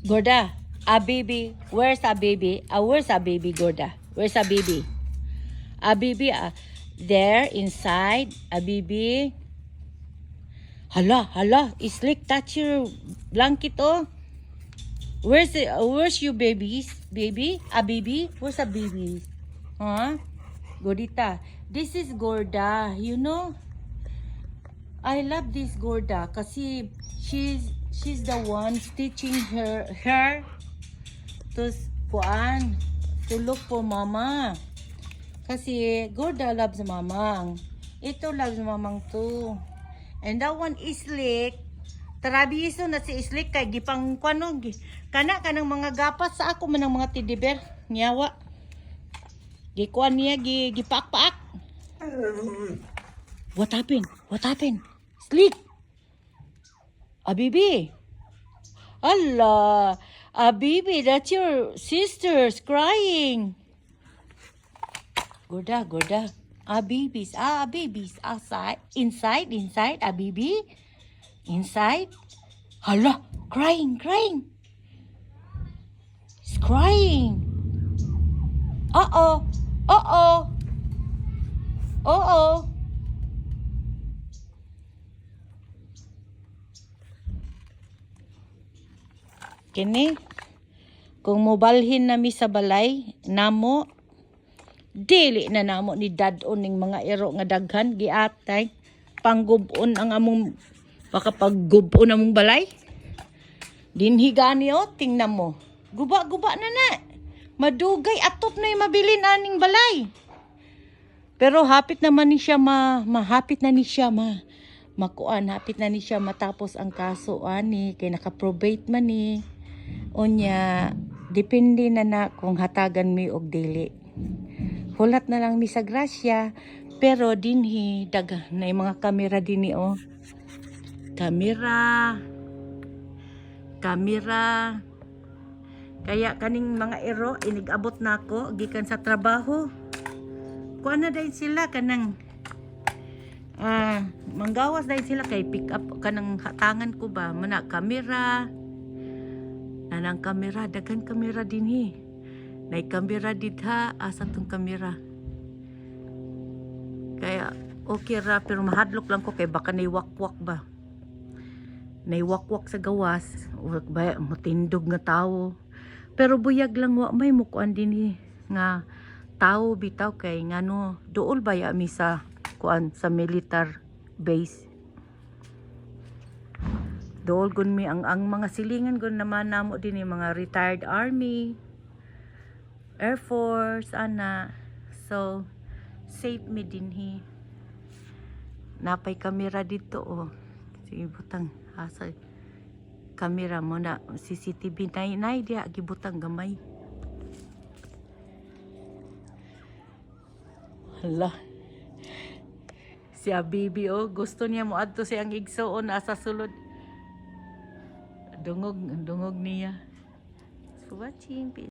Gorda, a baby. Where's a baby? Where's a baby, Gorda? Where's a baby? A baby, there inside. A baby. Hala, Slick, touch your blanket, oh. Where's your babies? Baby? A baby? Where's a baby? Huh? Gordita. This is Gorda, you know? I love this Gorda kasi she's the one teaching her to look for mama. Kasi Gorda loves mamang. Ito loves mamang too. And that one is Slick. Tarabiso na si Slick kay gipang kwano kanang mga gapas sa ako man ng mga teddy bear nyawa. Gikuan niya gipak-pak. What happened? Slick. Abibi. Allah. Abibi, that's your sister's crying. Gorda. Abibis. Outside. Inside. Abibi. Inside. Hala. Crying. He's crying. Uh-oh. Kini, kung mobalhin nami sa balay, namo, dili na namo ni dadon ning mga iro nga daghan, giatay, panggubon ang among, paggubo among balay. Dinhigani o, tingnan mo. Guba na. Madugay, atop na yung mabili aning balay. Pero hapit naman ni siya hapit na ni siya matapos ang kaso ani, kay naka-probate man ni. Unya, depende na kung hatagan mi og dili. Hulat na lang mi sa grasya, pero dinhi daga na yung mga kamera dinhi oh. Kamera. Kaya kaning mga ero inigabot nako gikan sa trabaho. Kuan na dahil sila kanang manggawas dahil sila kay pick up kanang hatangan ko ba mana kamera. Nanang kamera, daghan kamera dinhi. Nay kamera didha asa tong kamera. Kaya okay ra pero mahadlok lang ko kay baka naiwakwak ba. Naiwakwak sa gawas, ug ba matindog nga tawo. Pero buyag lang wa may mukuan dinhi nga tawo bitaw kay ngano duol ba ya mi sa kuan sa militar base. Dool gun mi ang mga silingan gun naman namo din yung mga retired army, Air Force, ana. So, safe mi dinhi. Napay kamera dito, oh. Sige, butang. Asa, kamera mo na. CCTV na diya, gibutang gamay. Hala. Si Abibi, oh. Gusto niya mo adto siyang igsoon asa sulod. Dungog niya. So watching.